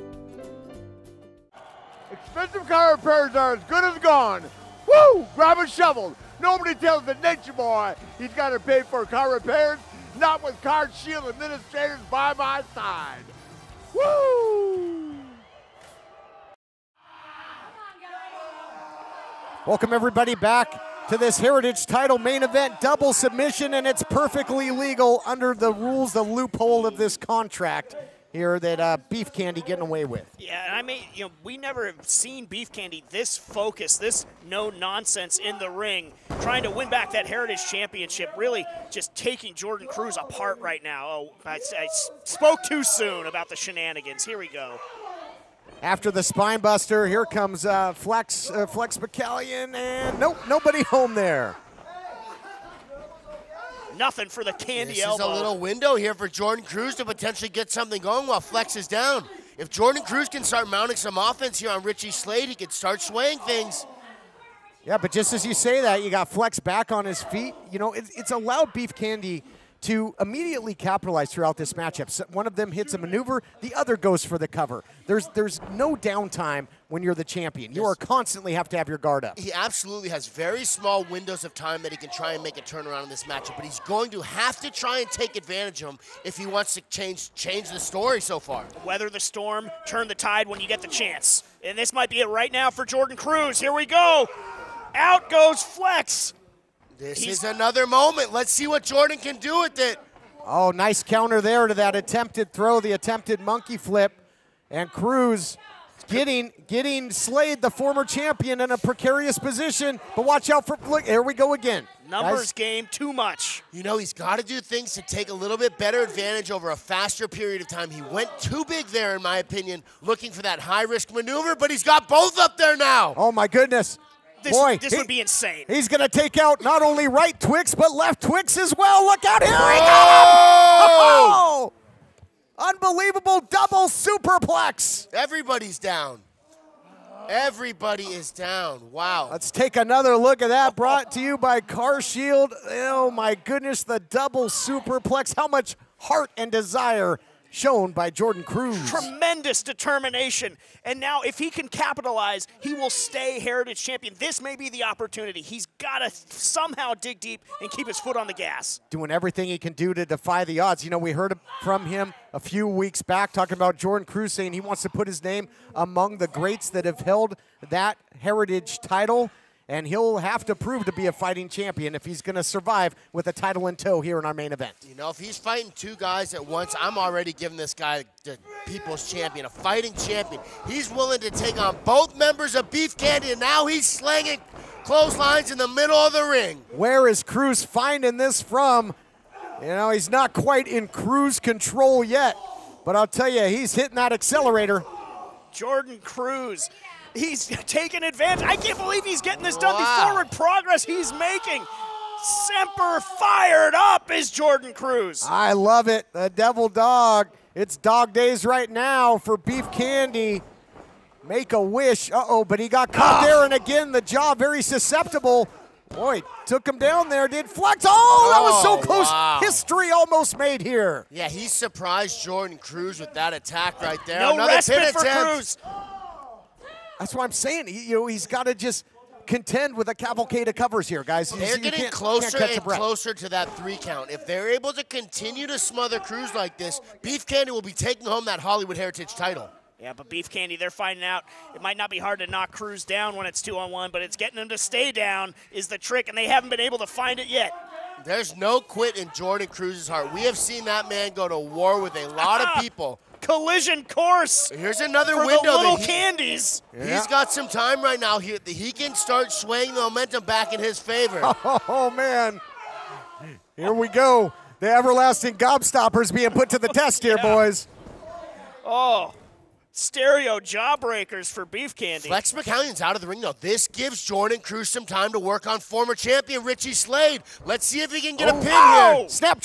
Expensive car repairs are as good as gone. Woo! Grab a shovel. Nobody tells the nature boy he's got to pay for car repairs, not with Car Shield administrators by my side. Woo! Welcome everybody back to this Heritage title main event, double submission, and it's perfectly legal under the rules, the loophole of this contract here that Beef Candy getting away with. Yeah, I mean, we never have seen Beef Candy this focused, this no nonsense in the ring, trying to win back that Heritage Championship, really just taking Jordan Cruz apart right now. Oh, I spoke too soon about the shenanigans. Here we go. After the spine buster, here comes Flex McCallion, and nope, nobody home there. Nothing for the candy elbow. This is a little window here for Jordan Cruz to potentially get something going while Flex is down. If Jordan Cruz can start mounting some offense here on Richie Slade, he could start swaying things. Yeah, but just as you say that, you got Flex back on his feet. It's allowed Beef Candy to immediately capitalize throughout this matchup. So one of them hits a maneuver, the other goes for the cover. There's no downtime when you're the champion. You are constantly have to have your guard up. He absolutely has very small windows of time that he can try and make a turnaround in this matchup, but he's going to have to try and take advantage of him if he wants to change the story so far. Weather the storm, turn the tide when you get the chance. And this might be it right now for Jordan Cruz. Here we go. Out goes Flex. This is another moment. Let's see what Jordan can do with it. Oh, nice counter there to that attempted throw, the attempted monkey flip. And Cruz getting Slade, the former champion, in a precarious position. But watch out for, look, here we go again. Numbers game, too much. He's got to do things to take a little bit better advantage over a faster period of time. He went too big there, in my opinion, looking for that high-risk maneuver, but he's got both up there now. Oh, my goodness. This would be insane. He's going to take out not only right Twix, but left Twix as well. Look out, here he goes! Oh! Unbelievable double superplex. Everybody's down. Everybody is down. Wow. Let's take another look at that, brought to you by Car Shield. Oh, my goodness, the double superplex. How much heart and desire shown by Jordan Cruz. Tremendous determination. And now if he can capitalize, he will stay Heritage Champion. This may be the opportunity. He's got to somehow dig deep and keep his foot on the gas. Doing everything he can do to defy the odds. We heard from him a few weeks back talking about Jordan Cruz saying he wants to put his name among the greats that have held that Heritage title. And he'll have to prove to be a fighting champion if he's going to survive with a title in tow here in our main event. If he's fighting two guys at once, I'm already giving this guy the people's champion, a fighting champion. He's willing to take on both members of Beef Candy, and now he's slanging clotheslines in the middle of the ring. Where is Cruz finding this from? He's not quite in Cruz control yet, but I'll tell you, he's hitting that accelerator. Jordan Cruz. He's taking advantage. I can't believe he's getting this done. The forward progress he's making. Semper fired up is Jordan Cruz. I love it. The Devil Dog It's dog days right now for Beef Candy. Make a wish. Uh-oh, but he got caught there, and again, the jaw very susceptible. Boy, took him down there, did Flex. Oh, that was so close. Wow. History almost made here. Yeah, he surprised Jordan Cruz with that attack right there. No Another respite pin for attempt. Cruz. That's what I'm saying. He's got to just contend with a cavalcade of covers here, guys. They're getting can't closer catch a and breath. closer to that 3 count. If they're able to continue to smother Cruz like this, Beef Candy will be taking home that Hollywood Heritage title. Yeah, but Beef Candy, they're finding out it might not be hard to knock Cruz down when it's 2-on-1, but it's getting them to stay down is the trick, and they haven't been able to find it yet. There's no quit in Jordan Cruz's heart. We have seen that man go to war with a lot of people. Collision course. Here's another for window. The little candies. He's got some time right now. He can start swaying the momentum back in his favor. Oh, man. Here we go. The everlasting gobstoppers being put to the test here, boys. Oh, stereo jawbreakers for Beef Candy. Flex McCallion's out of the ring, though. This gives Jordan Cruz some time to work on former champion Richie Slade. Let's see if he can get a pin here. Snap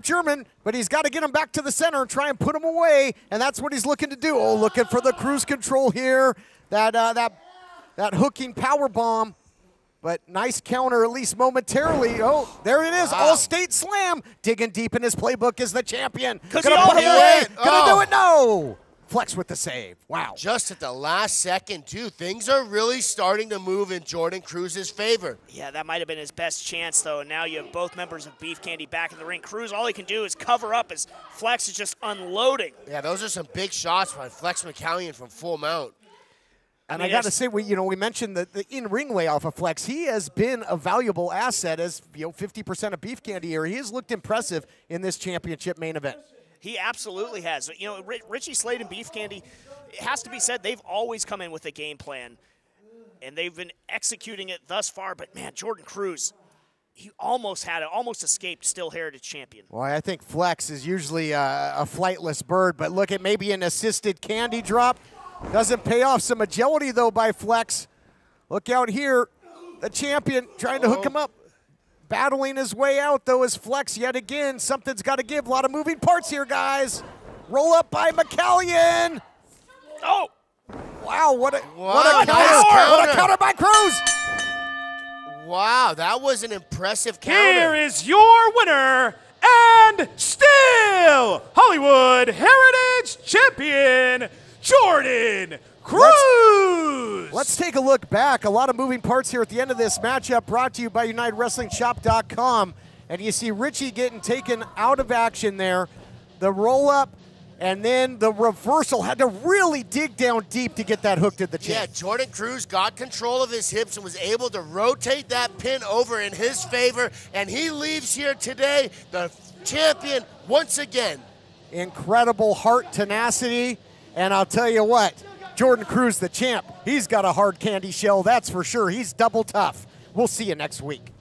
German, but he's got to get him back to the center and try and put him away, and that's what he's looking to do. Oh, looking for the cruise control here. That hooking power bomb, but nice counter at least momentarily. Oh, there it is. Wow. All-state slam. Digging deep in his playbook as the champion. Because Gonna he put him away. it. Gonna do it. No. Flex with the save. Wow. Just at the last second, too. Things are really starting to move in Jordan Cruz's favor. Yeah, that might have been his best chance, though, and now you have both members of Beef Candy back in the ring. Cruz, all he can do is cover up as Flex is just unloading. Yeah, those are some big shots by Flex McCallion from full mount. And I got to say, we mentioned the in-ring layoff of Flex. He has been a valuable asset as 50% of Beef Candy here. He has looked impressive in this championship main event. He absolutely has. Richie Slade and Beef Candy, it has to be said, they've always come in with a game plan, and they've been executing it thus far. But, man, Jordan Cruz, he almost escaped still Heritage champion. Well, I think Flex is usually a flightless bird, but look at maybe an assisted candy drop. Doesn't pay off. Some agility, though, by Flex. Look out here. The champion trying to hook him up. Battling his way out, though, is Flex yet again. Something's got to give. A lot of moving parts here, guys. Roll up by McCallion. Oh! Wow, what a counter by Cruz. Wow, that was an impressive counter. Here is your winner and still Hollywood Heritage Champion, Jordan Cruz. Let's take a look back. A lot of moving parts here at the end of this matchup, brought to you by UnitedWrestlingShop.com. And you see Richie getting taken out of action there. The roll-up and then the reversal. Had to really dig down deep to get that hook to the chin. Yeah, Jordan Cruz got control of his hips and was able to rotate that pin over in his favor. And he leaves here today the champion once again. Incredible heart tenacity. And I'll tell you what, Jordan Cruz, the champ, he's got a hard candy shell, that's for sure. He's double tough. We'll see you next week.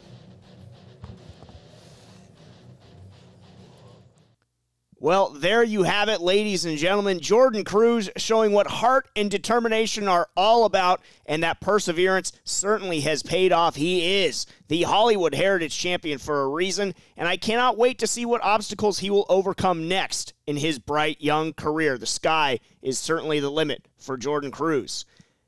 Well, there you have it, ladies and gentlemen. Jordan Cruz showing what heart and determination are all about, and that perseverance certainly has paid off. He is the Hollywood Heritage Champion for a reason, and I cannot wait to see what obstacles he will overcome next in his bright young career. The sky is certainly the limit for Jordan Cruz.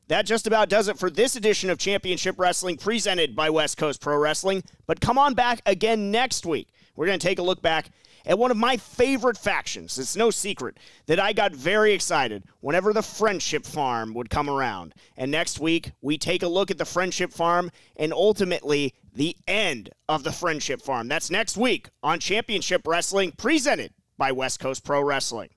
That just about does it for this edition of Championship Wrestling presented by West Coast Pro Wrestling. But come on back again next week. We're going to take a look back at one of my favorite factions. It's no secret that I got very excited whenever the Friendship Farm would come around. And next week, we take a look at the Friendship Farm and ultimately the end of the Friendship Farm. That's next week on Championship Wrestling presented by West Coast Pro Wrestling.